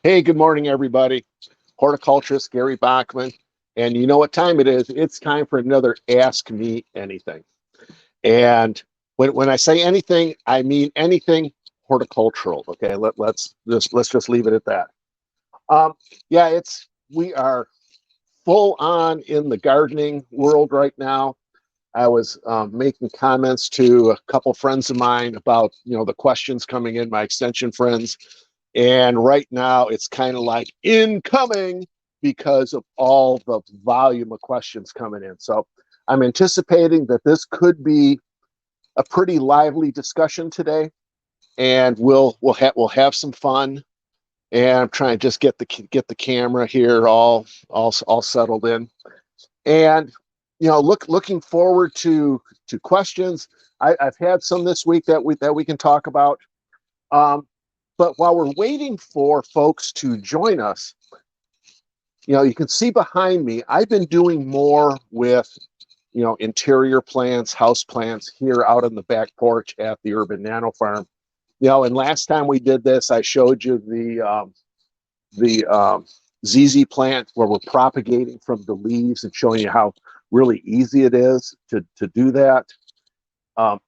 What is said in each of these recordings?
Hey, good morning, everybody. Horticulturist Gary Bachman. And you know what time it is? It's time for another Ask Me Anything. And when I say anything, I mean anything horticultural. Okay, let's just leave it at that. Yeah, we are full on in the gardening world right now. I was making comments to a couple friends of mine about the questions coming in, my extension friends. And right now it's kind of like incoming because of all the volume of questions coming in. So I'm anticipating that this could be a pretty lively discussion today, and we'll have some fun. And I'm trying to just get the camera here all settled in. And looking forward to questions. I've had some this week that we can talk about. But while we're waiting for folks to join us, you can see behind me, I've been doing more with, interior plants, house plants here out on the back porch at the Urban Nano Farm. And last time we did this, I showed you the ZZ plant where we're propagating from the leaves and showing you how really easy it is to do that. Um,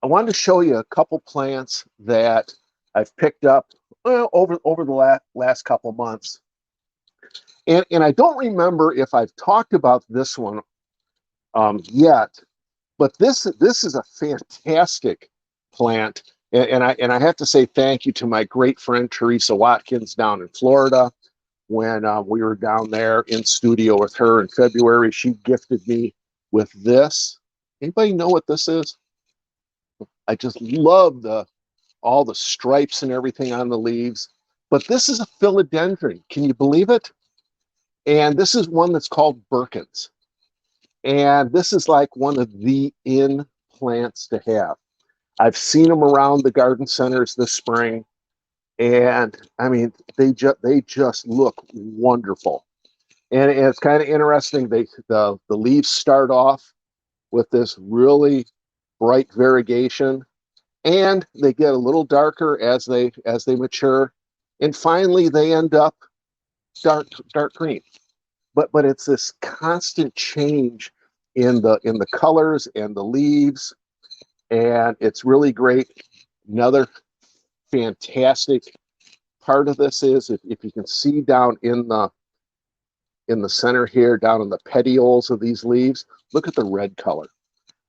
I wanted to show you a couple plants that I've picked up over the last couple months. And I don't remember if I've talked about this one yet, but this is a fantastic plant. And I have to say thank you to my great friend Teresa Watkins down in Florida. When we were down there in studio with her in February, she gifted me with this. Anybody know what this is? I just love all the stripes and everything on the leaves. But this is a philodendron. Can you believe it? And this is one that's called Birkins. And this is like one of the in plants to have. I've seen them around the garden centers this spring. And I mean, they just look wonderful. And it's kind of interesting. The leaves start off with this really bright variegation, and they get a little darker as they mature, and finally they end up dark green. But it's this constant change in the colors and the leaves, and it's really great. Another fantastic part of this is if you can see down in the center here, down in the petioles of these leaves, look at the red color.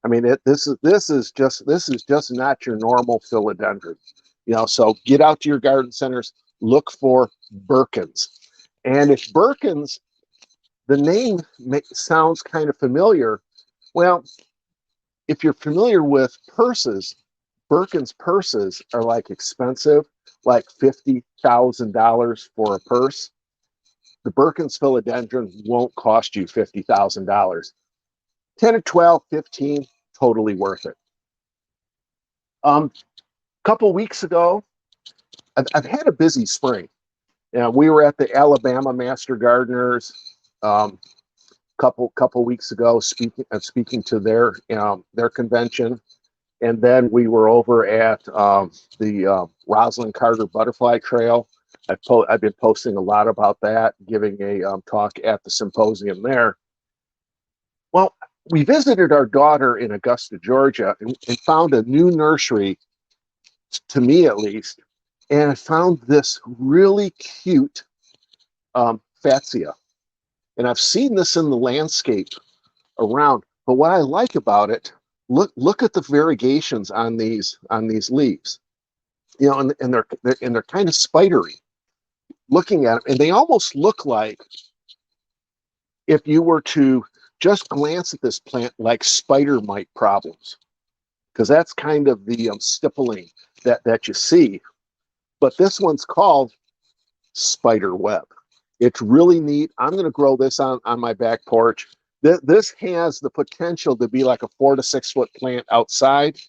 I mean, this is just not your normal philodendron. So get out to your garden centers, look for Birkins. And if Birkins, the name sounds kind of familiar, well, if you're familiar with purses, Birkins purses are like expensive, like $50,000 for a purse. The Birkins philodendron won't cost you $50,000. 10 or 12, 15, totally worth it. A couple weeks ago, I've had a busy spring. We were at the Alabama Master Gardeners couple weeks ago, speaking to their convention, and then we were over at the Rosalind Carter Butterfly Trail. I've been posting a lot about that, giving a talk at the symposium there. Well, we visited our daughter in Augusta, Georgia, and found a new nursery, to me at least, and I found this really cute Fatsia. And I've seen this in the landscape around, but what I like about it, look at the variegations on these leaves, and they're kind of spidery. Looking at them, and they almost look like, if you were to just glance at this plant, like spider mite problems, because that's kind of the stippling that you see. But this one's called spider web. It's really neat. I'm going to grow this on my back porch. This has the potential to be like a 4 to 6 foot plant outside.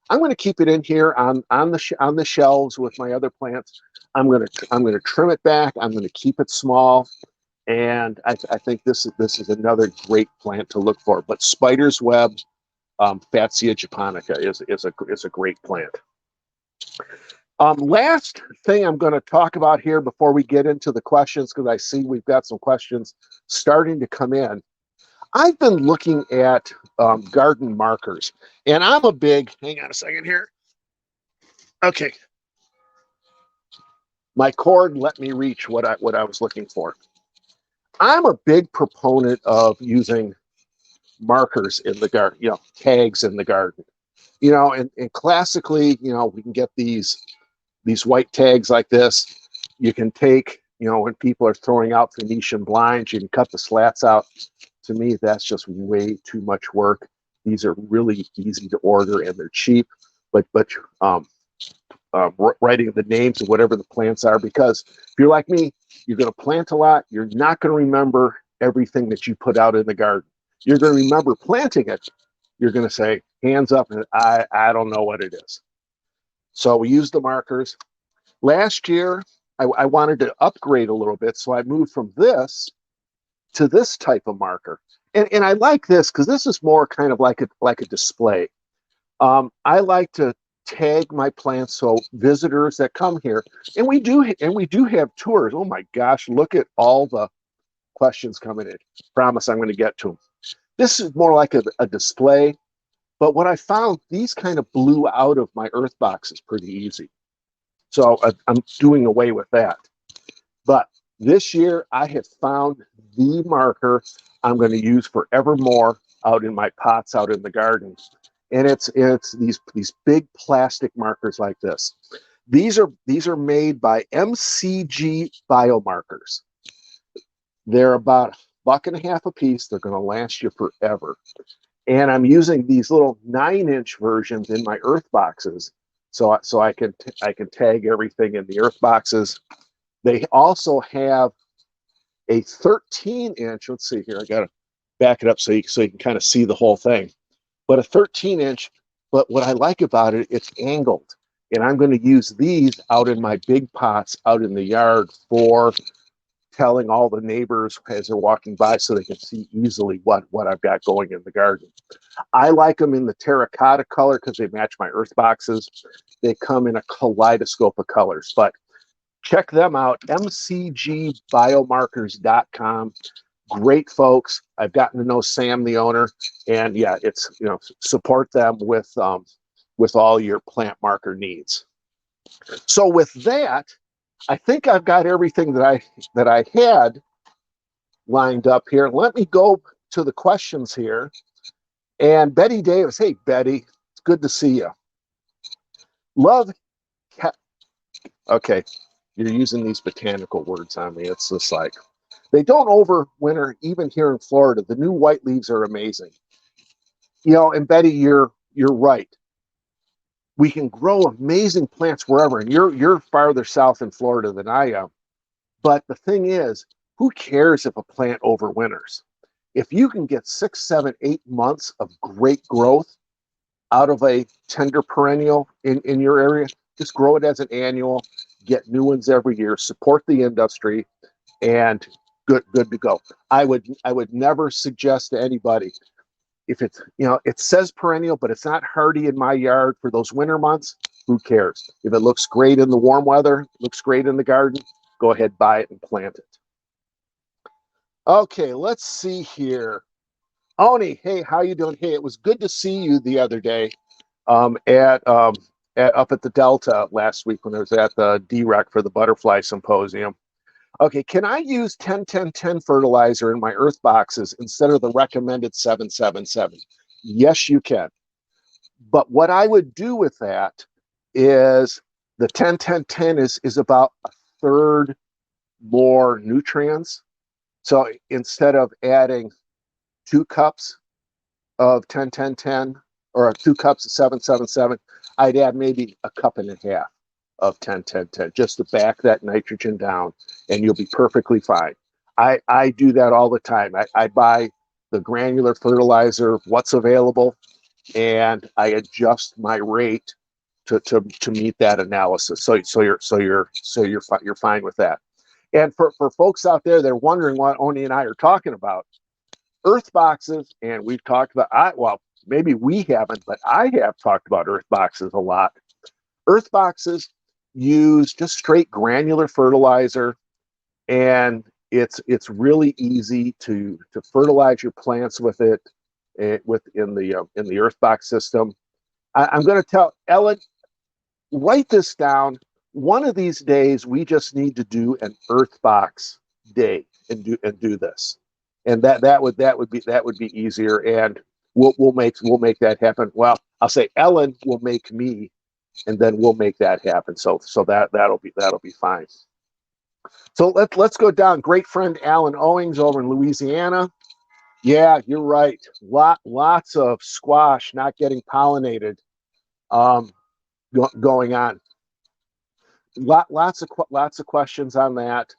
I'm going to keep it in here on the shelves with my other plants. I'm going to trim it back. I'm going to keep it small, and I think this is another great plant to look for. But spider's web, Fatsia japonica is a great plant. Last thing I'm going to talk about here before we get into the questions, because I see we've got some questions starting to come in. I've been looking at garden markers, and I'm a big, hang on a second here. Okay. My cord let me reach what I was looking for. I'm a big proponent of using markers in the garden, tags in the garden. And classically, we can get these white tags like this. You can take, when people are throwing out Venetian blinds, you can cut the slats out. To me, that's just way too much work. These are really easy to order and they're cheap, but writing the names of whatever the plants are, because if you're like me, you're going to plant a lot. You're not going to remember everything that you put out in the garden. You're going to remember planting it. You're going to say, hands up, and I don't know what it is. So we use the markers. Last year, I wanted to upgrade a little bit, so I moved from this to this type of marker. And I like this because this is more kind of like a display. I like to tag my plants so visitors that come here, and we do have tours. Oh my gosh, look at all the questions coming in. Promise I'm going to get to them. This is more like a display, but what I found, these kind of blew out of my earth boxes pretty easy. So I'm doing away with that. But this year I have found the marker I'm going to use forevermore out in my pots out in the garden. And it's these big plastic markers like this. These are made by MCG biomarkers. They're about $1.50 a piece. They're going to last you forever. And I'm using these little 9-inch versions in my earth boxes, so I can tag everything in the earth boxes. They also have a 13-inch. Let's see here. I got to back it up so you can kind of see the whole thing. But a 13-inch. But what I like about it, it's angled, and I'm going to use these out in my big pots out in the yard for telling all the neighbors as they're walking by so they can see easily what I've got going in the garden. I like them in the terracotta color because they match my earth boxes. They come in a kaleidoscope of colors, but check them out, mcgbiomarkers.com. Great folks. I've gotten to know Sam, the owner, and yeah, it's, support them with all your plant marker needs. So with that, I think I've got everything that I had lined up here. Let me go to the questions here. And Betty Davis, hey Betty, it's good to see you. Love, okay, you're using these botanical words on me. It's just like, they don't overwinter even here in Florida. The new white leaves are amazing. And Betty, you're right. We can grow amazing plants wherever, and you're farther south in Florida than I am. But the thing is, who cares if a plant overwinters? If you can get 6, 7, 8 months of great growth out of a tender perennial in your area, just grow it as an annual, get new ones every year, support the industry, and good to go. I would never suggest to anybody, if it's, it says perennial, but it's not hardy in my yard for those winter months, who cares? If it looks great in the warm weather, looks great in the garden, go ahead, buy it and plant it. Okay, let's see here. Oni, hey, how you doing? Hey, it was good to see you the other day up at the Delta last week when I was at the DREC for the Butterfly Symposium. Okay, can I use 10-10-10 fertilizer in my earth boxes instead of the recommended 7-7-7? Yes, you can. But what I would do with that is the 10-10-10 is about a third more nutrients. So instead of adding 2 cups of 10-10-10 or 2 cups of 7-7-7, I'd add maybe a cup and a half of 10-10-10 just to back that nitrogen down, and you'll be perfectly fine. I do that all the time. I buy the granular fertilizer, what's available, and I adjust my rate to meet that analysis. So you're fine with that. And for folks out there that are wondering what Oni and I are talking about, earth boxes, and we've talked about, maybe we haven't, but I have talked about earth boxes a lot. Earth boxes, use just straight granular fertilizer, and it's really easy to fertilize your plants with it within the earth box system. I'm going to tell Ellen, write this down. One of these days, we just need to do an earth box day and do this, and that would be easier, and we'll make that happen. Well, I'll say Ellen will make me, and then we'll make that happen. So that'll be fine. So let's go down. Great friend Alan Owings over in Louisiana. Yeah, you're right. Lots of squash not getting pollinated going on. Lots of questions on that.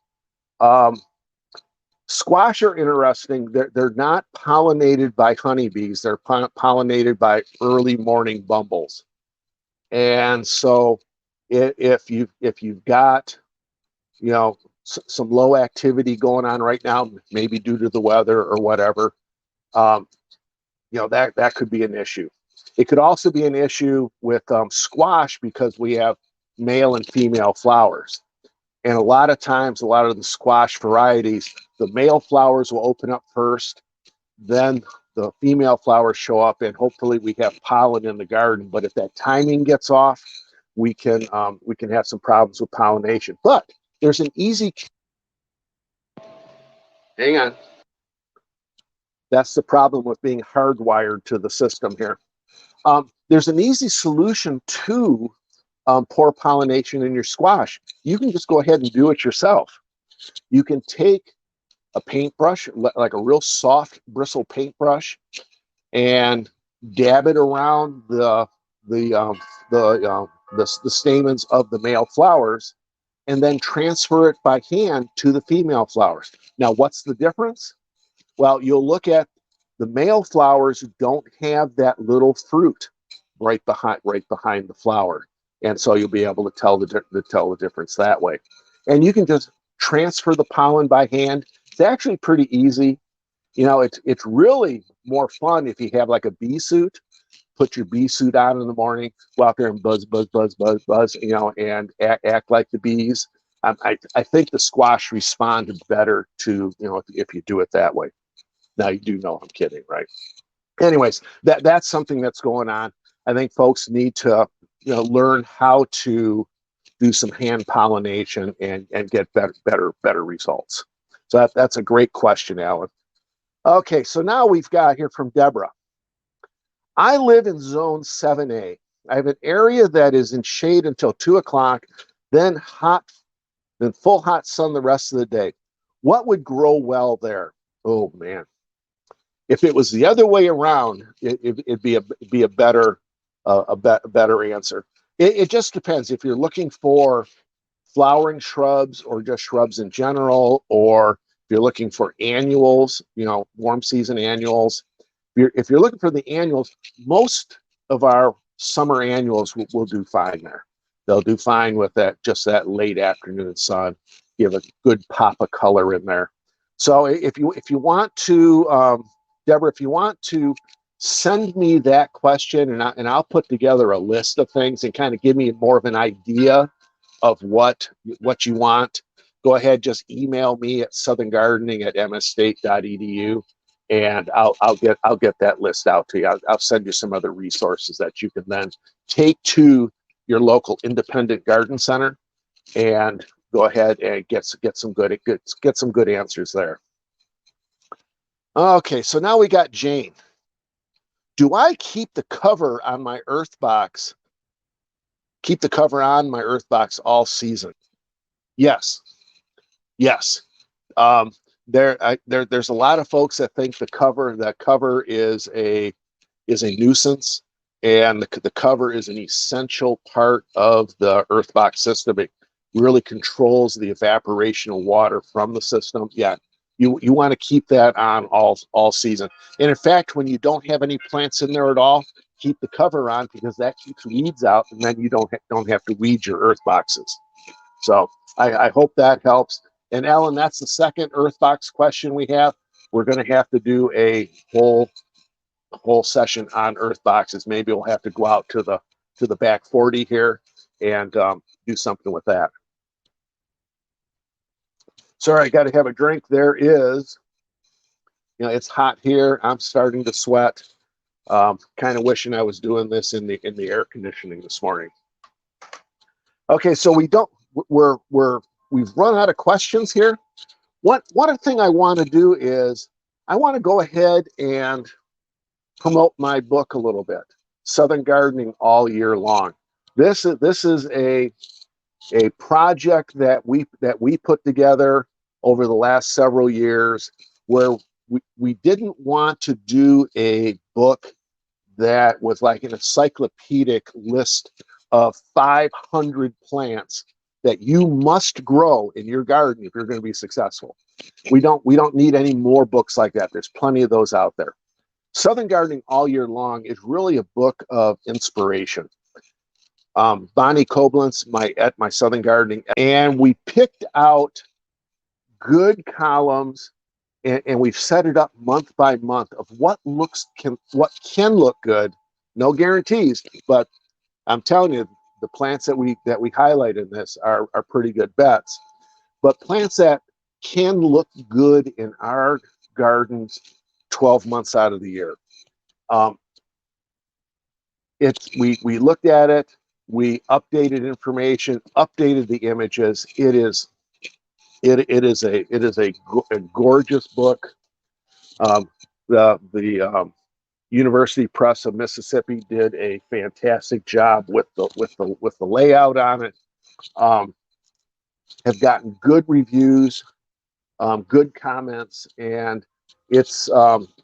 Squash are interesting. They're not pollinated by honeybees. They're pollinated by early morning bumbles. And so if you've got, you know, some low activity going on right now, maybe due to the weather or whatever, you know, that could be an issue. It could also be an issue with squash because we have male and female flowers. And a lot of times, a lot of the squash varieties, the male flowers will open up first, then the female flowers show up, and hopefully we have pollen in the garden. But if that timing gets off, we can have some problems with pollination. But there's an easy, hang on. That's the problem with being hardwired to the system here. There's an easy solution to poor pollination in your squash. You can just go ahead and do it yourself. You can take a paintbrush, like a real soft bristle paintbrush, and dab it around the stamens of the male flowers, and then transfer it by hand to the female flowers. Now, what's the difference? Well, you'll look at the male flowers don't have that little fruit right behind the flower, and so you'll be able to tell the difference that way. And you can just transfer the pollen by hand. It's actually pretty easy. You know, it's really more fun if you have like a bee suit. Put your bee suit on in the morning, go out there and buzz, you know, and act like the bees. I think the squash respond better to, you know, if you do it that way. Now, you do know I'm kidding, right? Anyways, that's something that's going on. I think folks need to, you know, learn how to do some hand pollination and get better results. So that's a great question, Alan. Okay, so now we've got here from Deborah. I live in zone 7A. I have an area that is in shade until 2 o'clock, then full hot sun the rest of the day. What would grow well there? Oh man. If it was the other way around, it'd be a better answer. It just depends. If you're looking for flowering shrubs or just shrubs in general, or if you're looking for annuals, you know, warm season annuals. If you're looking for the annuals, most of our summer annuals will do fine there. They'll do fine with just that late afternoon sun. Give a good pop of color in there. So if you want to, Deborah, if you want to send me that question, and I'll put together a list of things and kind of give me more of an idea of what you want. Go ahead, just email me at southerngardening@msstate.edu, and I'll get that list out to you. I'll send you some other resources that you can then take to your local independent garden center and go ahead and get some good answers there. Okay, so now we got Jane. Do I keep the cover on my earth box? Keep the cover on my earth box all season? Yes. There's a lot of folks that think the cover is a nuisance, and the cover is an essential part of the earth box system. It really controls the evaporation of water from the system. Yeah, you want to keep that on all season. And in fact, when you don't have any plants in there at all, keep the cover on, because that keeps weeds out, and then you don't have to weed your earth boxes. So I hope that helps. And Ellen, that's the second earth box question we have. We're going to have to do a whole session on earth boxes. Maybe we'll have to go out to the back 40 here and do something with that. Sorry, I got to have a drink. There is, it's hot here. I'm starting to sweat. Kind of wishing I was doing this in the air conditioning this morning. Okay, so we've run out of questions here. One thing I want to do is I want to go ahead and promote my book a little bit, Southern Gardening All Year Long. This is a project that we put together over the last several years, where we didn't want to do a book that was like an encyclopedic list of 500 plants that you must grow in your garden if you're going to be successful. We don't need any more books like that. There's plenty of those out there. Southern Gardening All Year Long is really a book of inspiration. Bonnie Koblenz, at my Southern Gardening, and we picked out good columns, and we've set it up month by month of what can look good. No guarantees, but I'm telling you, the plants that we highlight in this are pretty good bets. But plants that can look good in our gardens 12 months out of the year. We looked at it, we updated information, updated the images. It is a gorgeous book. The University Press of Mississippi did a fantastic job with the layout on it. Have gotten good reviews, good comments, and it's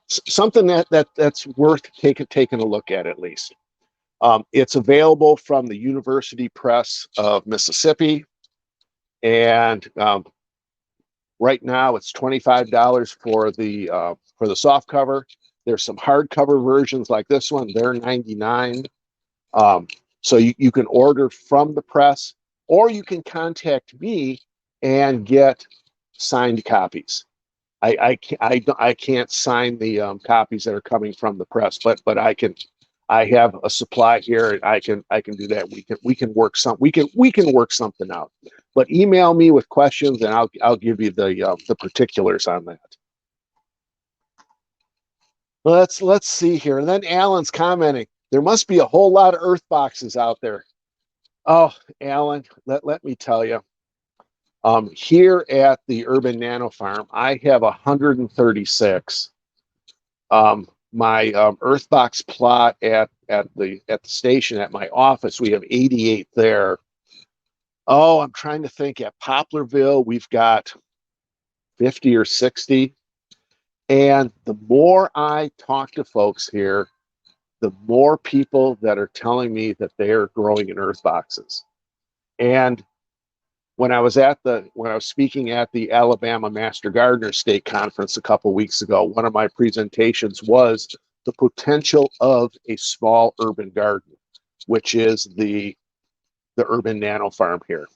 something that's worth taking a look at least. It's available from the University Press of Mississippi, and right now it's $25 for the soft cover. There's some hardcover versions like this one. They're $99. So you can order from the press, or you can contact me and get signed copies. I can't sign the copies that are coming from the press, but I have a supply here, and I can do that. We can work something out. But email me with questions, and I'll give you the particulars on that. Let's see here. And then Alan's commenting, there must be a whole lot of earth boxes out there. Oh, Alan, let me tell you. Here at the Urban Nano Farm, I have 136. My Earthbox plot at the station at my office, we have 88 there. Oh, I'm trying to think. At Poplarville, we've got 50 or 60. And the more I talk to folks here, the more people that are telling me that they are growing in earth boxes. And when I was speaking at the Alabama Master Gardener State Conference a couple weeks ago, one of my presentations was the potential of a small urban garden, which is the Urban Nano Farm here.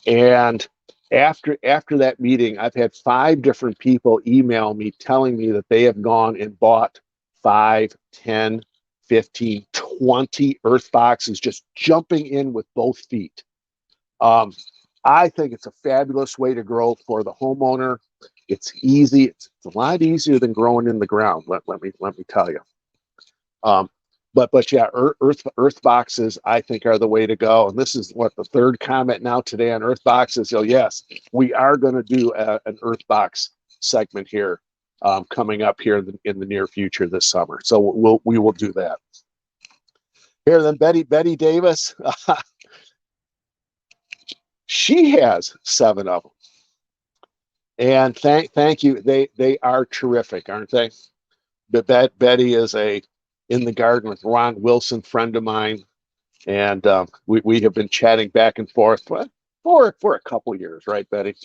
And after that meeting, I've had 5 different people email me telling me that they have gone and bought 5, 10, 15, 20 earth boxes, just jumping in with both feet. I think it's a fabulous way to grow for the homeowner. It's easy. It's a lot easier than growing in the ground. Let me tell you. But yeah, earth boxes I think are the way to go. And this is the 3rd comment now today on earth boxes. So yes, we are going to do an earth box segment here coming up here in the near future this summer. So we will do that. Here then, Betty Davis. She has 7 of them, and thank you. They are terrific, aren't they? But Betty is in the garden with Ron Wilson, friend of mine, and we have been chatting back and forth for a couple of years, right, Betty?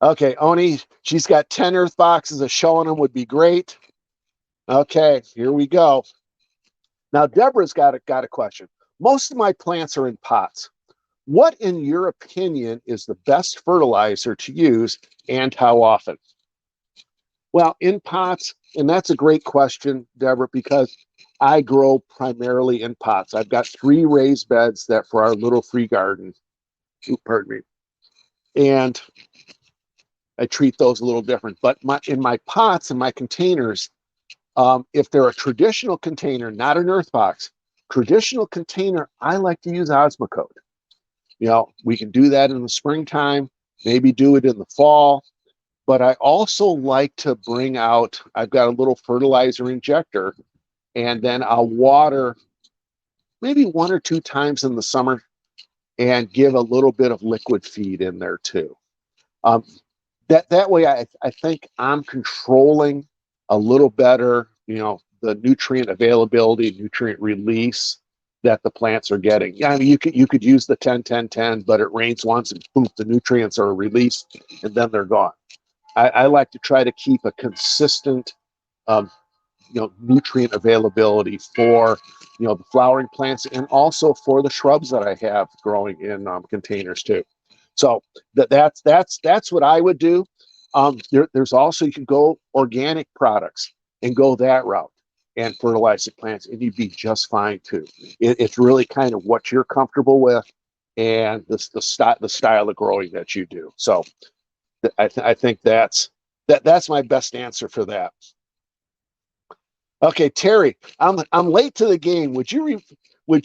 Okay, Oni, she's got 10 earth boxes. Showing them would be great. Okay, here we go. Now Deborah's got a question. Most of my plants are in pots. What, in your opinion, is the best fertilizer to use, and how often? Well, in pots, and that's a great question, Deborah, because I grow primarily in pots. I've got 3 raised beds that for our little free garden. Ooh, pardon me. And I treat those a little different. But in my pots and my containers, if they're a traditional container, not an earth box, traditional container, I like to use Osmocote. We can do that in the springtime, maybe do it in the fall. But I also like to bring out, I've got a little fertilizer injector, and then I'll water maybe 1 or 2 times in the summer and give a little bit of liquid feed in there too. Um, that way, I think I'm controlling a little better, the nutrient availability, nutrient release that the plants are getting. Yeah, I mean, you could use the 10-10-10, but it rains once and boom, the nutrients are released and then they're gone. I like to try to keep a consistent, um, nutrient availability for, the flowering plants and also for the shrubs that I have growing in containers too. So that's what I would do. There's also, you can go organic products and go that route and fertilize the plants, and you'd be just fine too. It's really kind of what you're comfortable with and the style of growing that you do. So I think that's my best answer for that. Okay, Terry, I'm late to the game. Would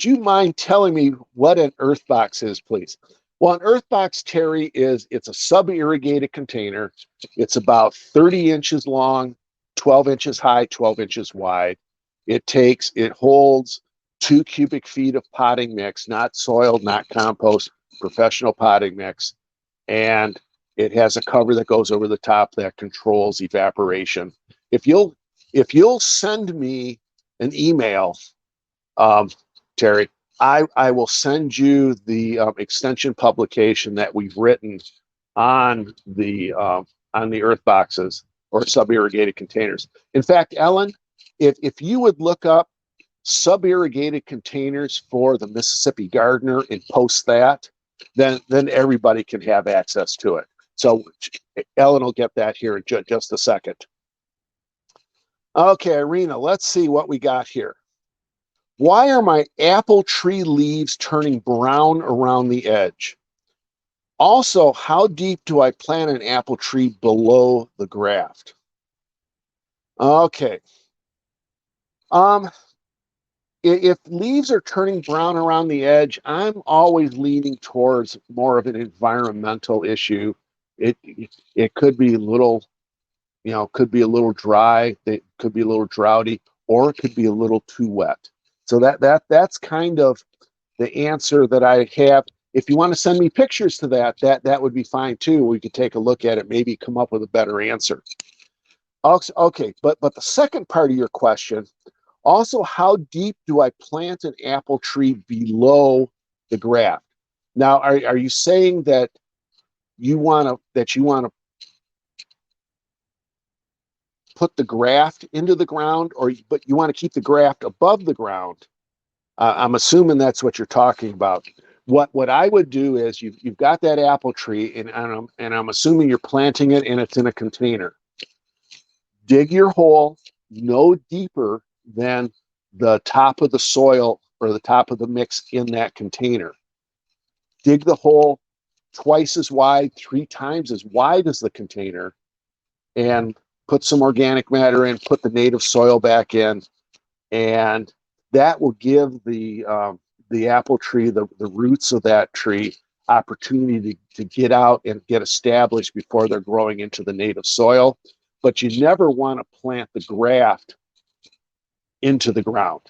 you mind telling me what an earth box is, please? Well, an earth box, Terry, it's a sub-irrigated container. It's about 30 inches long, 12 inches high, 12 inches wide. It holds 2 cubic feet of potting mix, not soil, not compost, professional potting mix, and it has a cover that goes over the top that controls evaporation. If you'll if you'll send me an email, um, Terry, I will send you the extension publication that we've written on the earth boxes or sub-irrigated containers. In fact, Ellen, if you would look up sub-irrigated containers for the Mississippi Gardener and post that, then everybody can have access to it. So Ellen will get that here in just a second. Okay, Irina, let's see what we got here. Why are my apple tree leaves turning brown around the edge? Also, how deep do I plant an apple tree below the graft? Okay. Um, if leaves are turning brown around the edge, I'm always leaning towards more of an environmental issue. It could be a little, could be a little dry, it could be a little droughty, or it could be a little too wet. So that's kind of the answer that I have. If you want to send me pictures to that would be fine too. We could take a look at it, maybe come up with a better answer. Okay, but the second part of your question, also, how deep do I plant an apple tree below the graft? Now, are you saying that you want to put the graft into the ground, but you want to keep the graft above the ground? I'm assuming that's what you're talking about. What I would do is you've got that apple tree, and I'm assuming you're planting it and it's in a container. Dig your hole no deeper than the top of the soil or the top of the mix in that container. Dig the hole twice as wide, 3 times as wide as the container, and put some organic matter in, put the native soil back in, and that will give the apple tree, the roots of that tree, opportunity to get out and get established before they're growing into the native soil. But you never want to plant the graft into the ground,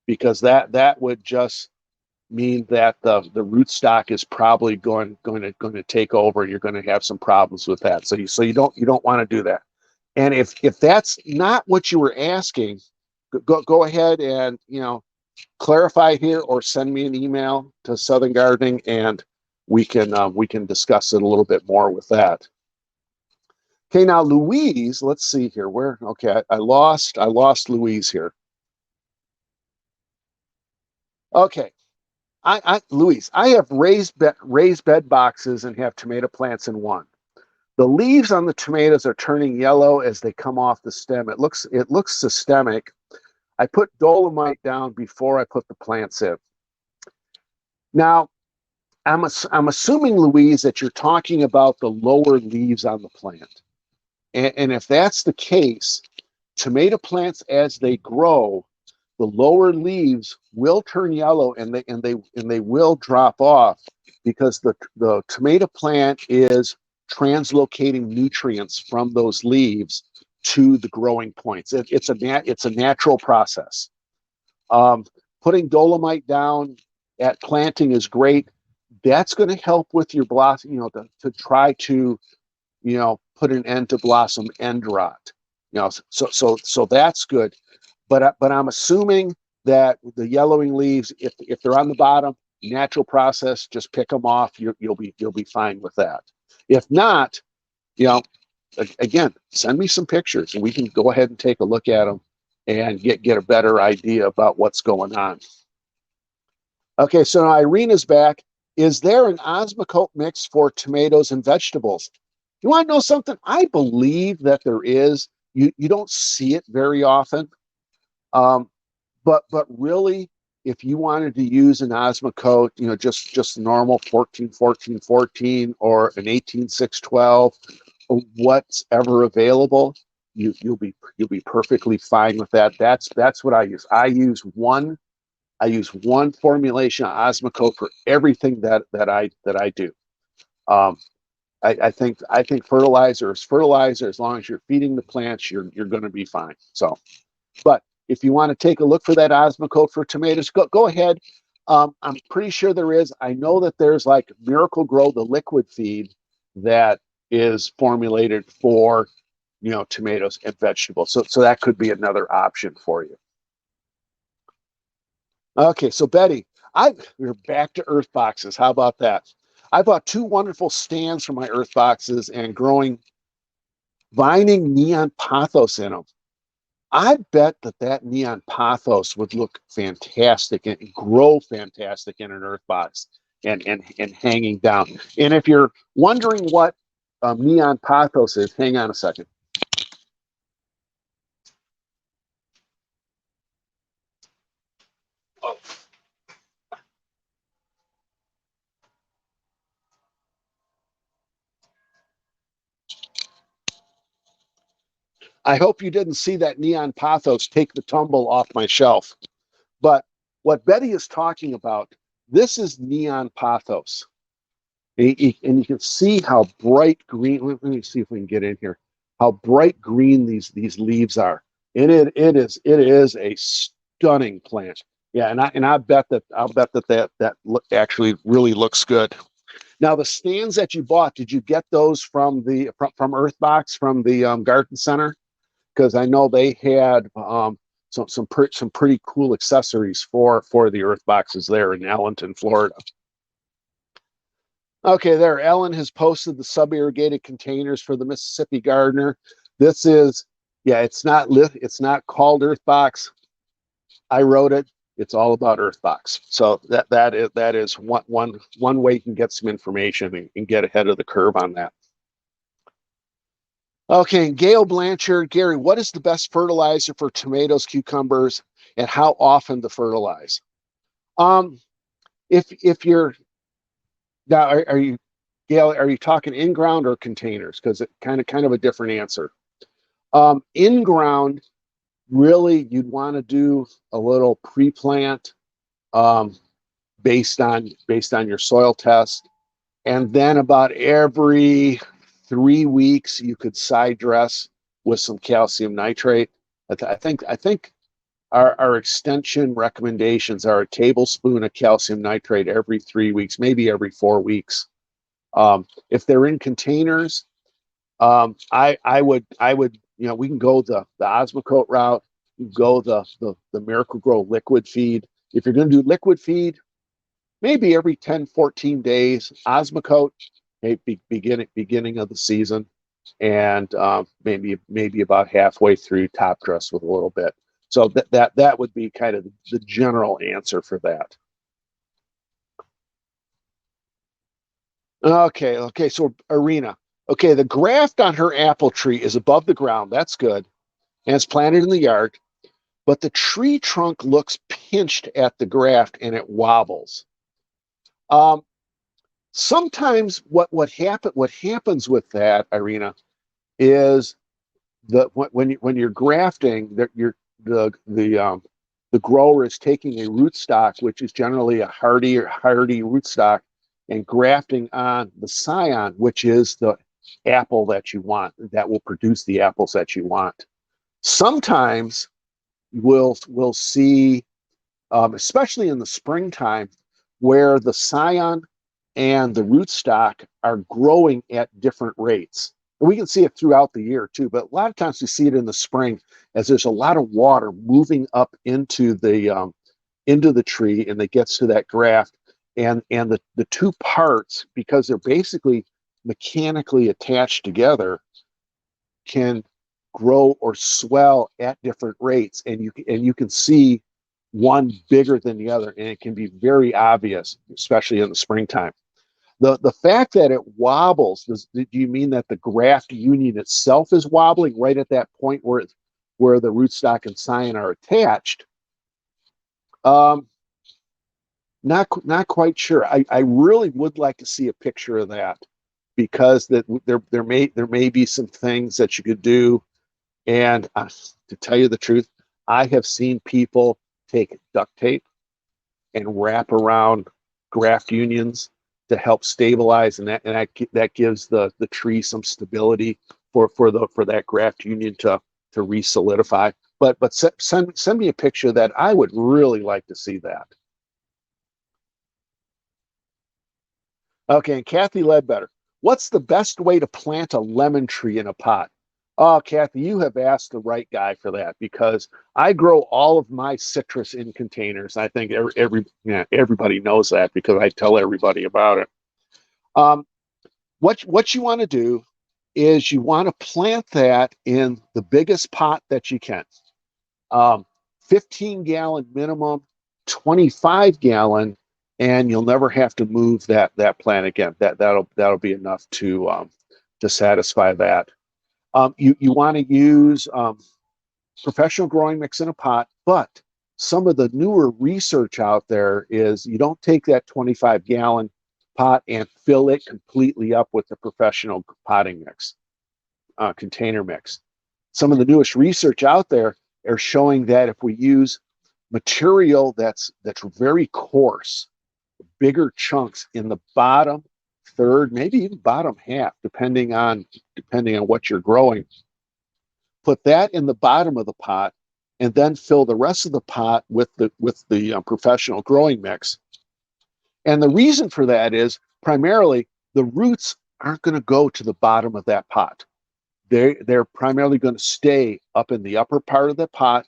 because that would just mean that the rootstock is probably going to take over, and you're going to have some problems with that. So you don't want to do that. And if that's not what you were asking, go ahead and clarify here or send me an email to Southern Gardening, and we can discuss it a little bit more with that. Okay, now Louise, let's see here. Okay, I lost Louise here. Okay, Louise, I have raised bed boxes and have tomato plants in one. The leaves on the tomatoes are turning yellow as they come off the stem. It looks systemic. I put dolomite down before I put the plants in. Now, I'm assuming, Louise, that you're talking about the lower leaves on the plant. And if that's the case, tomato plants, as they grow, the lower leaves will turn yellow and they will drop off because the tomato plant is translocating nutrients from those leaves to the growing points. It's a natural process. Putting dolomite down at planting is great. That's going to help with your blossom, to try to, put an end to blossom end rot. So that's good. But I'm assuming that the yellowing leaves, if they're on the bottom, natural process, just pick them off. You'll be fine with that. If not, again, send me some pictures and we can go ahead and take a look at them and get a better idea about what's going on. Okay, so now Irina's back. Is there an Osmocote mix for tomatoes and vegetables? You want to know something? I believe that there is. You don't see it very often. But really, if you wanted to use an Osmocote, just normal 14-14-14 or an 18-6-12, or what's ever available, you'll be perfectly fine with that. That's what I use. I use one formulation of Osmocote for everything that I do. I think fertilizer is fertilizer. As long as you're feeding the plants, you're going to be fine. So, but if you want to take a look for that Osmocote for tomatoes, go ahead. I'm pretty sure there is. I know that there's like Miracle Grow, the liquid feed that is formulated for, tomatoes and vegetables. So that could be another option for you. Okay, so Betty, we're back to earth boxes. How about that? I bought 2 wonderful stands for my earth boxes and growing vining neon pothos in them. I bet that neon pothos would look fantastic and grow fantastic in an earth box and hanging down. And if you're wondering what neon pothos is, hang on a second. Oh. I hope you didn't see that neon pothos take the tumble off my shelf. But what Betty is talking about, this is neon pothos. And you can see how bright green, let me see if we can get in here, how bright green these leaves are. And it is a stunning plant. Yeah, and I'll bet that look, actually really looks good. Now the stands that you bought, did you get those from Earthbox from the garden center? Because I know they had some pretty cool accessories for the earth boxes there in Allenton, Florida. Okay, there, Ellen has posted the sub-irrigated containers for the Mississippi Gardener. This is, yeah, it's not called Earthbox. I wrote it. It's all about Earthbox. So that is one way you can get some information and get ahead of the curve on that. Okay, Gail Blanchard, Gary, what is the best fertilizer for tomatoes, cucumbers, and how often to fertilize? If you're now, are you, Gail? Are you talking in ground or containers? Because it kind of a different answer. In ground, really, you'd want to do a little pre-plant based on your soil test, and then about every 3 weeks you could side dress with some calcium nitrate. I think our extension recommendations are a tablespoon of calcium nitrate every 3 weeks, maybe every 4 weeks. If they're in containers, I would we can go the Osmocote route, go the Miracle Grow liquid feed. If you're going to do liquid feed, maybe every 10-14 days, Osmocote, beginning of the season, and maybe about halfway through top dress with a little bit. So that would be kind of the general answer for that. Okay. So Irina, Okay, the graft on her apple tree is above the ground. That's good. And it's planted in the yard. But the tree trunk looks pinched at the graft and it wobbles. Um, Sometimes what happens with that, Irina, is when you're grafting, that you're the grower is taking a rootstock, which is generally a hardy rootstock, and grafting on the scion, which is the apple that you want, that will produce the apples that you want. Sometimes we'll see, especially in the springtime, where the scion and the rootstock are growing at different rates. And we can see it throughout the year too, but a lot of times we see it in the spring as there's a lot of water moving up into the tree, and it gets to that graft, and the two parts, because they're basically mechanically attached together, can grow or swell at different rates, and you can see one bigger than the other, and it can be very obvious, especially in the springtime. The fact that it wobbles, do you mean that the graft union itself is wobbling right at that point where the rootstock and scion are attached? Um, not quite sure. I really would like to see a picture of that, because there may be some things that you could do. And to tell you the truth, I have seen people take duct tape and wrap around graft unions to help stabilize, and that gives the tree some stability for that graft union to re-solidify. But send me a picture of that. I would really like to see that. Okay, and Kathy Ledbetter, what's the best way to plant a lemon tree in a pot? Oh, Kathy, you have asked the right guy for that, because I grow all of my citrus in containers. I think everybody knows that because I tell everybody about it. Um, what you want to do is you want to plant that in the biggest pot that you can. um, 15-gallon minimum, 25-gallon, and you'll never have to move that plant again. That'll be enough to satisfy that. You want to use professional growing mix in a pot, but some of the newer research out there is you don't take that 25-gallon pot and fill it completely up with the professional potting mix, container mix. Some of the newest research out there are showing that if we use material that's very coarse, bigger chunks in the bottom third, maybe even bottom half, depending on what you're growing, put that in the bottom of the pot, and then fill the rest of the pot with the professional growing mix. And the reason for that is primarily the roots aren't going to go to the bottom of that pot. They're primarily going to stay up in the upper part of the pot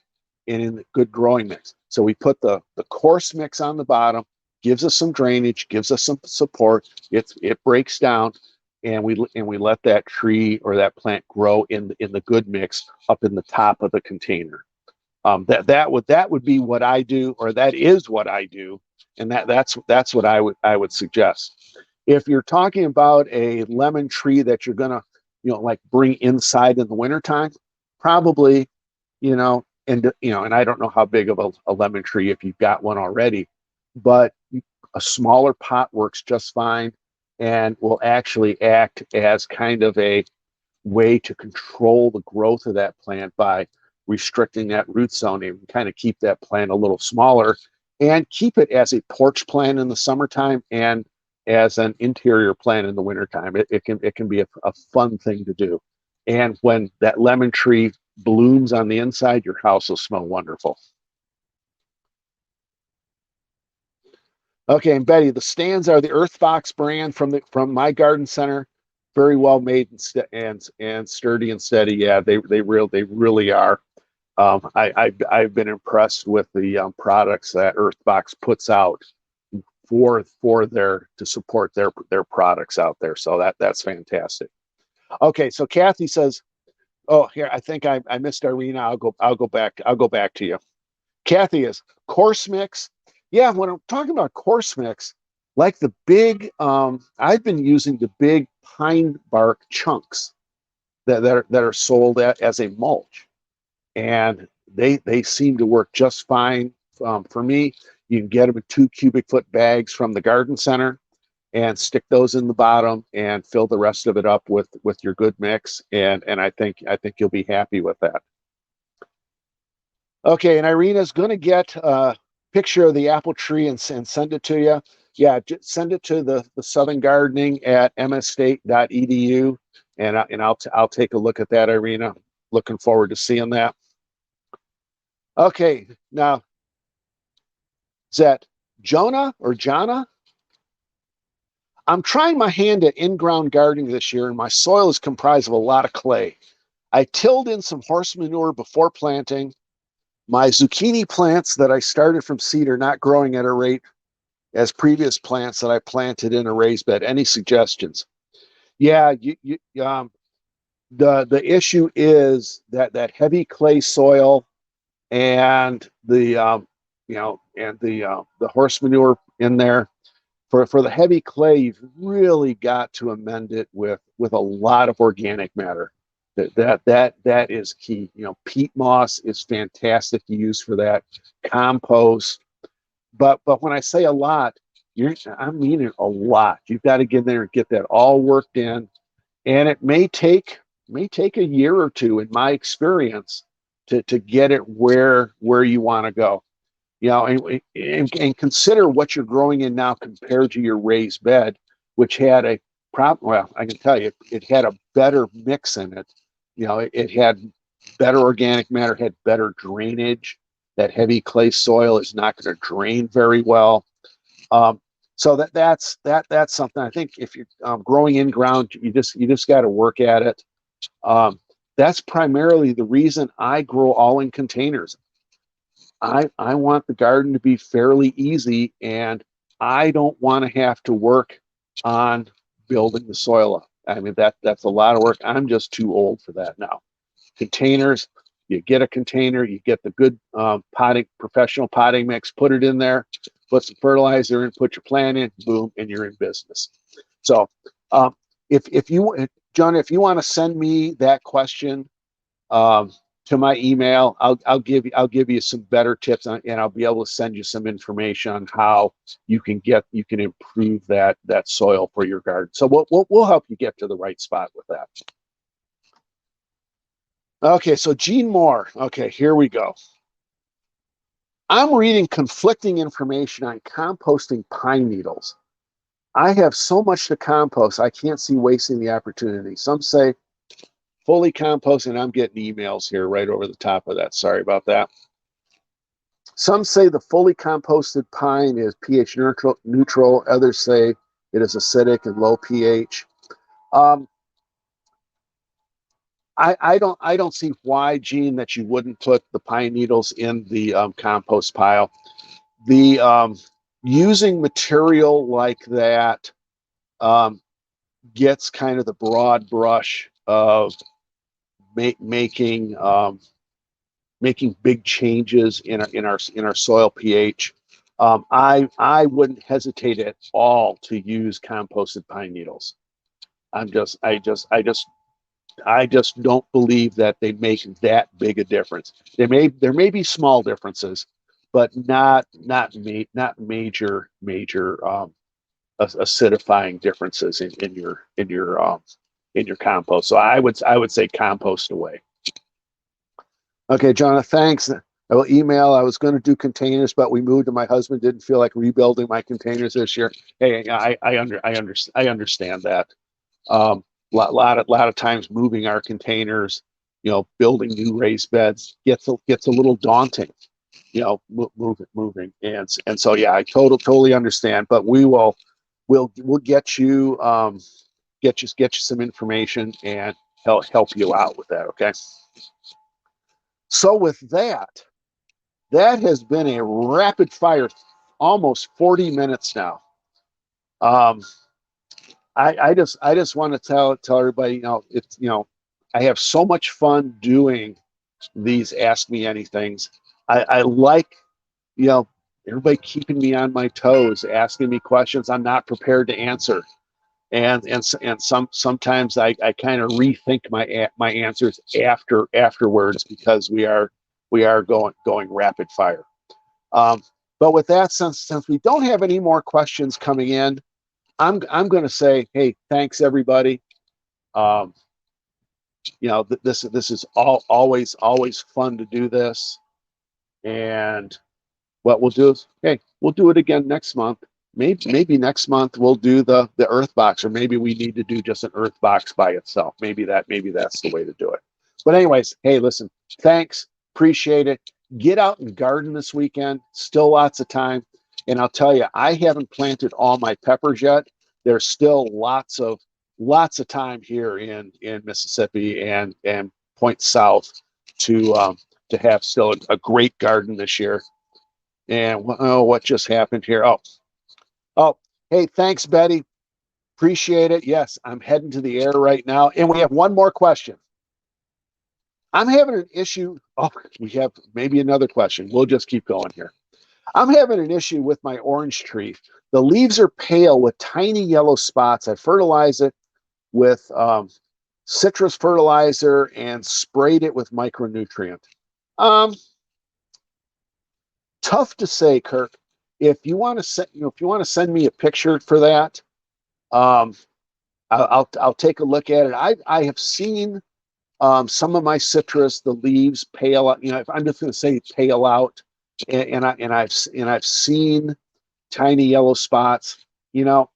and in the good growing mix. So we put the coarse mix on the bottom, gives us some drainage, gives us some support. It breaks down, and we let that tree or that plant grow in the good mix up in the top of the container. That would be what I do, or that is what I do, and that's what I would suggest. If you're talking about a lemon tree that you're gonna, like bring inside in the wintertime, probably, and I don't know how big of a lemon tree if you've got one already, but a smaller pot works just fine, and will actually act as kind of a way to control the growth of that plant by restricting that root zone, and kind of keep that plant a little smaller, and keep it as a porch plant in the summertime and as an interior plant in the wintertime. It can be a fun thing to do. And when that lemon tree blooms on the inside, your house will smell wonderful. Okay, and Betty, the stands are the Earthbox brand from my garden center. Very well made and sturdy and steady. Yeah, they really are. I've been impressed with the products that Earthbox puts out for their to support their products out there. So that's fantastic. Okay, so Kathy says, "Oh, here I think I missed Irina. I'll go back to you." Kathy is course mix. Yeah, when I'm talking about course mix, like the big, I've been using the big pine bark chunks that are sold as a mulch, and they seem to work just fine. For me, you can get them in 2 cubic foot bags from the garden center and stick those in the bottom and fill the rest of it up with your good mix, and I think you'll be happy with that. Okay, and Irina's going to get a picture of the apple tree and send it to you. Yeah, just send it to the Southern Gardening at msstate.edu, and I'll take a look at that, Irina. Looking forward to seeing that. Okay, now is that Jonah or Jana? I'm trying my hand at in-ground gardening this year, and my soil is comprised of a lot of clay. I tilled in some horse manure before planting. My zucchini plants that I started from seed are not growing at a rate as previous plants that I planted in a raised bed. Any suggestions? Yeah, the issue is that heavy clay soil and the horse manure in there. For the heavy clay, you've really got to amend it with a lot of organic matter. That is key. Peat moss is fantastic to use for that. Compost, but when I say a lot, I mean it a lot. You've got to get in there and get that all worked in, and it may take a year or two, in my experience, to get it where you want to go. And consider what you're growing in now compared to your raised bed, which had a problem. Well, I can tell you, it had a better mix in it. It had better organic matter, had better drainage. That heavy clay soil is not going to drain very well. So that's something. I think if you're growing in ground, you just got to work at it. That's primarily the reason I grow all in containers. I want the garden to be fairly easy, and I don't want to have to work on building the soil up. I mean, that's a lot of work. I'm just too old for that now. Containers, you get a container, you get the good professional potting mix, put it in there, put some fertilizer in, put your plant in, boom, and you're in business. So if you, John, if you want to send me that question, to my email, I'll give you some better tips on, and I'll be able to send you some information on how you can improve that soil for your garden. So we'll help you get to the right spot with that. Okay, so Gene Moore. Okay, here we go. I'm reading conflicting information on composting pine needles. I have so much to compost, I can't see wasting the opportunity. Some say fully compost, and I'm getting emails here right over the top of that. Sorry about that. Some say the fully composted pine is pH neutral. Others say it is acidic and low pH. I don't see why, Gene, that you wouldn't put the pine needles in the compost pile. The using material like that gets kind of the broad brush of making big changes in our soil pH. I wouldn't hesitate at all to use composted pine needles. I just don't believe that they make that big a difference. There may be small differences, but not major acidifying differences in your compost. So I would say compost away. Okay, Jonathan, thanks. I will email. I was going to do containers, but we moved, and my husband didn't feel like rebuilding my containers this year. Hey, I understand that. Lot of times moving our containers, building new raised beds gets a little daunting. Moving, and so yeah, I totally understand. But we'll get you some information and help you out with that. Okay. So with that has been a rapid fire, almost 40 minutes now. I just want to tell everybody, I have so much fun doing these Ask Me Anythings. I like, everybody keeping me on my toes, asking me questions I'm not prepared to answer. And sometimes I kind of rethink my answers afterwards because we are going rapid fire. Um, but with that, since we don't have any more questions coming in, I'm going to say, hey, thanks everybody. Um, this is always fun to do this, and what we'll do is, hey, we'll do it again next month. Maybe next month we'll do the earth box, or maybe we need to do just an earth box by itself. Maybe that's the way to do it. But anyways, hey, listen, thanks, appreciate it. Get out and garden this weekend. Still lots of time, and I'll tell you, I haven't planted all my peppers yet. There's still lots of time here in Mississippi and point south to have still a great garden this year. And what just happened here? Oh, hey, thanks, Betty. Appreciate it. Yes, I'm heading to the air right now. And we have one more question. I'm having an issue. Oh, we have maybe another question. We'll just keep going here. I'm having an issue with my orange tree. The leaves are pale with tiny yellow spots. I fertilize it with citrus fertilizer and sprayed it with micronutrient. Um, Tough to say, Kirk. If you want to send me a picture for that, um, I'll take a look at it. I have seen some of my citrus, the leaves pale out. I'm just going to say pale out, and I've seen tiny yellow spots. I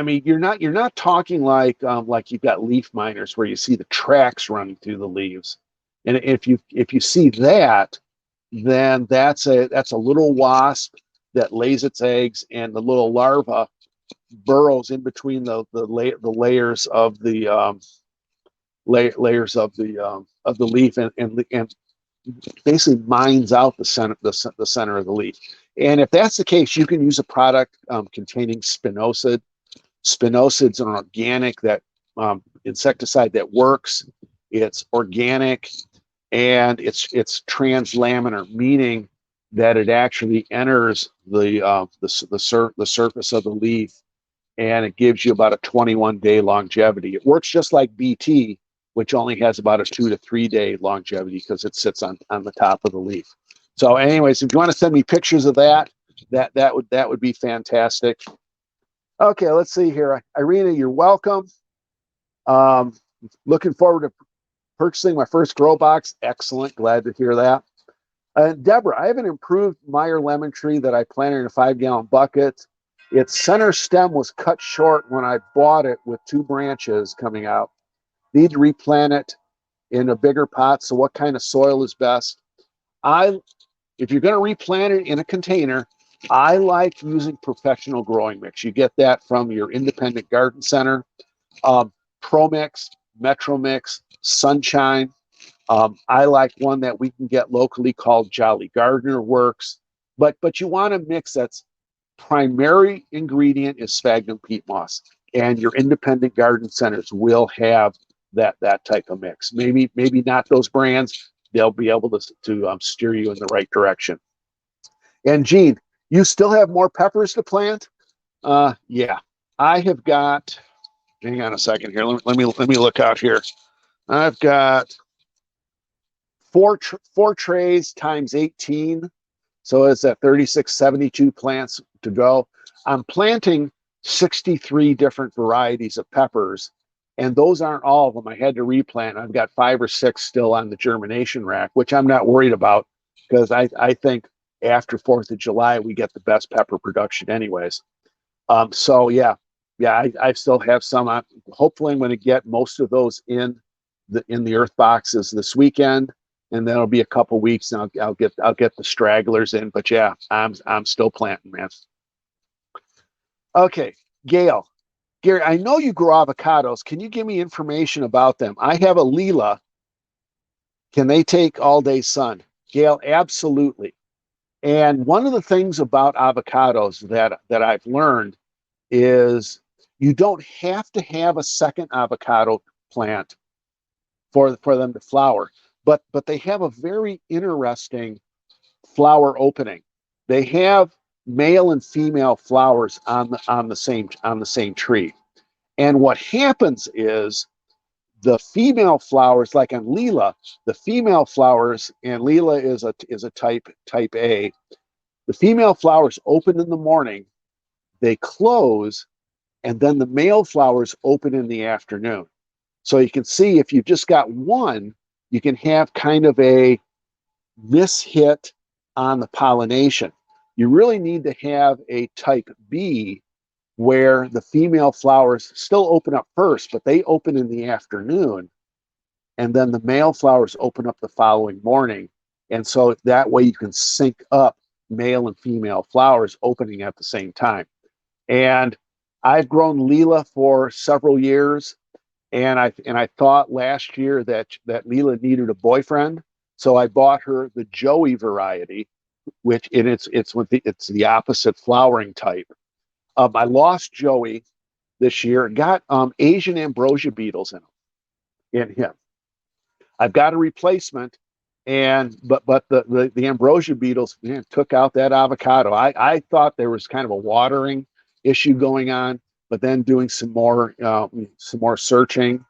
mean, you're not talking like you've got leaf miners where you see the tracks running through the leaves, and if you see that, then that's a little wasp that lays its eggs, and the little larva burrows in between the layers of the layers of the leaf, and basically mines out the center of the leaf. And if that's the case, you can use a product containing spinosad. Spinosad's an organic insecticide that works. It's organic, and it's translaminar, meaning that it actually enters the surface of the leaf, and it gives you about a 21-day longevity. It works just like BT, which only has about a 2 to 3 day longevity because it sits on the top of the leaf. So, anyways, if you want to send me pictures of that would be fantastic. Okay, let's see here. Irina, you're welcome. Looking forward to purchasing my first grow box. Excellent. Glad to hear that. Deborah, I have an improved Meyer lemon tree that I planted in a 5-gallon bucket. Its center stem was cut short when I bought it with 2 branches coming out. Need to replant it in a bigger pot. So what kind of soil is best? If you're going to replant it in a container, I like using professional growing mix. You get that from your independent garden center. Pro Mix, Metro Mix, Sunshine. I like one that we can get locally called Jolly Gardener Works. But you want a mix that's primary ingredient is sphagnum peat moss, and your independent garden centers will have that type of mix. Maybe not those brands. They'll be able to steer you in the right direction. And Gene, you still have more peppers to plant? Yeah, I have got. Hang on a second here. Let me look out here. I've got four trays times 18. So it's at 3672 plants to go. I'm planting 63 different varieties of peppers, and those aren't all of them. I had to replant. I've got 5 or 6 still on the germination rack, which I'm not worried about because I think after 4th of July, we get the best pepper production anyways. So yeah, I still have some. Hopefully I'm going to get most of those in the earth boxes this weekend, and then it'll be a couple weeks, and I'll get the stragglers in. But yeah, I'm still planting, man. Okay, Gail, Gary, I know you grow avocados. Can you give me information about them? I have a Leela. Can they take all day sun? Gail, absolutely. And one of the things about avocados that I've learned is you don't have to have a second avocado plant for them to flower, but they have a very interesting flower opening. They have male and female flowers on the same tree. And what happens is the female flowers, like on Leela, the female flowers, and Leela is a type A. The female flowers open in the morning, they close, and then the male flowers open in the afternoon. So you can see if you've just got one, you can have kind of a mishit on the pollination. You really need to have a type B where the female flowers still open up first, but they open in the afternoon, and then the male flowers open up the following morning. And so that way you can sync up male and female flowers opening at the same time. And I've grown Leela for several years, and I thought last year that Leela needed a boyfriend, so I bought her the Joey variety, which it's the opposite flowering type. I lost Joey this year, got Asian ambrosia beetles in him. I've got a replacement, and but the ambrosia beetles, man, took out that avocado. I thought there was kind of a watering issue going on, but then doing some more searching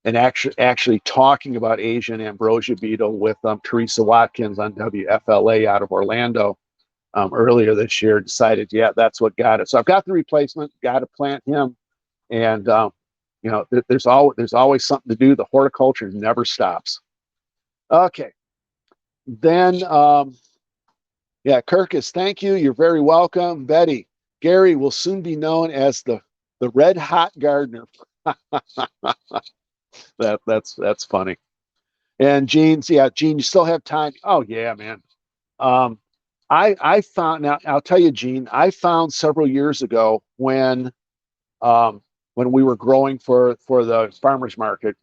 and actually talking about Asian ambrosia beetle with Teresa Watkins on WFLA out of Orlando earlier this year, decided, yeah, that's what got it. So I've got the replacement, got to plant him, and there's always something to do. The horticulture never stops. Okay, then yeah, Kirkus, thank you. You're very welcome. Betty, Gary will soon be known as the red hot gardener. That's funny. And Gene, yeah, Gene, you still have time? Oh yeah, man. I found, now I'll tell you, Gene, I found several years ago when we were growing for the farmers market.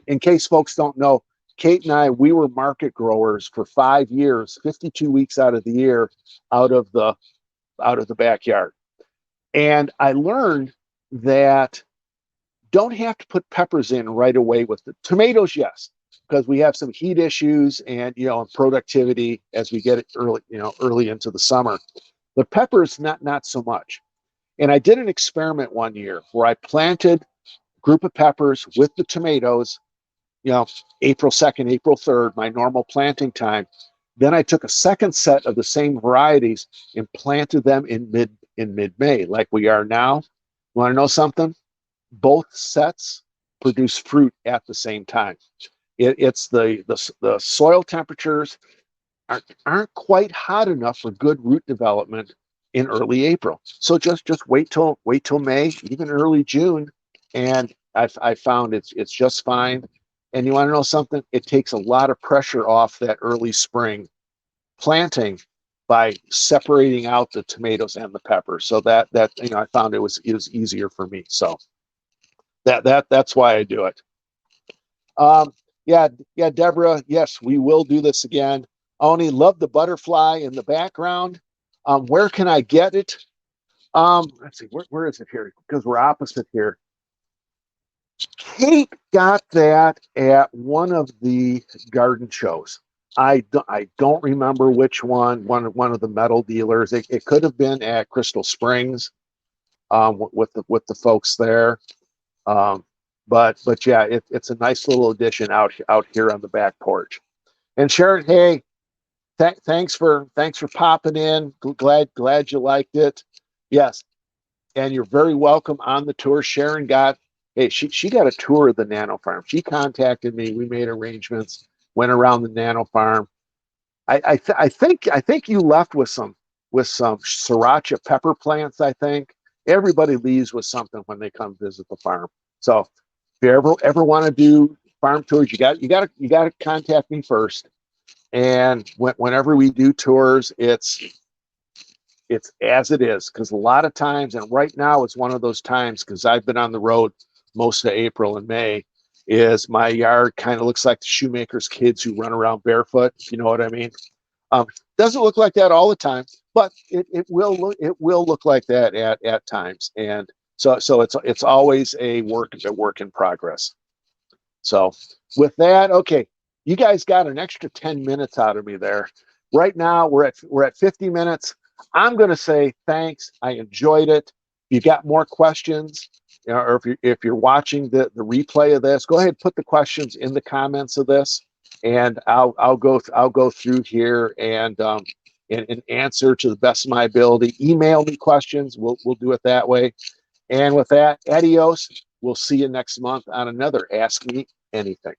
In case folks don't know, Kate and I, we were market growers for 5 years, 52 weeks out of the year, out of the backyard. And I learned that don't have to put peppers in right away with the tomatoes, yes, because we have some heat issues and productivity as we get it early into the summer. But peppers, not so much. And I did an experiment one year where I planted a group of peppers with the tomatoes, April 2nd, April 3rd, my normal planting time. Then I took a second set of the same varieties and planted them in mid-May, like we are now. Want to know something? Both sets produce fruit at the same time. It's the soil temperatures aren't quite hot enough for good root development in early April. So just wait till May, even early June, and I found it's just fine. And you want to know something? It takes a lot of pressure off that early spring planting by separating out the tomatoes and the peppers. So that I found it was easier for me. So that's why I do it. Yeah, Deborah. Yes, we will do this again. Oni, love the butterfly in the background. Where can I get it? Let's see, where is it here? Because we're opposite here. Kate got that at one of the garden shows. I don't remember which one of the metal dealers. It could have been at Crystal Springs with the folks there. But yeah, it's a nice little addition out here on the back porch. And Sharon, hey, thanks for popping in. Glad you liked it. Yes, and you're very welcome on the tour. Sharon got she got a tour of the nano farm. She contacted me. We made arrangements. Went around the nano farm. I think you left with some sriracha pepper plants. I think everybody leaves with something when they come visit the farm. So if you ever want to do farm tours, you got to contact me first. And whenever we do tours, it's as it is, because a lot of times, and right now it's one of those times, because I've been on the road most of April and May, is my yard kind of looks like the shoemaker's kids who run around barefoot, if you know what I mean. Doesn't look like that all the time, but it will look like that at times. And so it's always a work in progress. So with that, okay, you guys got an extra 10 minutes out of me there. Right now we're at 50 minutes. I'm going to say thanks. I enjoyed it. If you got more questions, or if you're watching the replay of this, go ahead, put the questions in the comments of this, and I'll go through here and answer to the best of my ability. Email me questions. We'll do it that way. And with that, adios. We'll see you next month on another Ask Me Anything.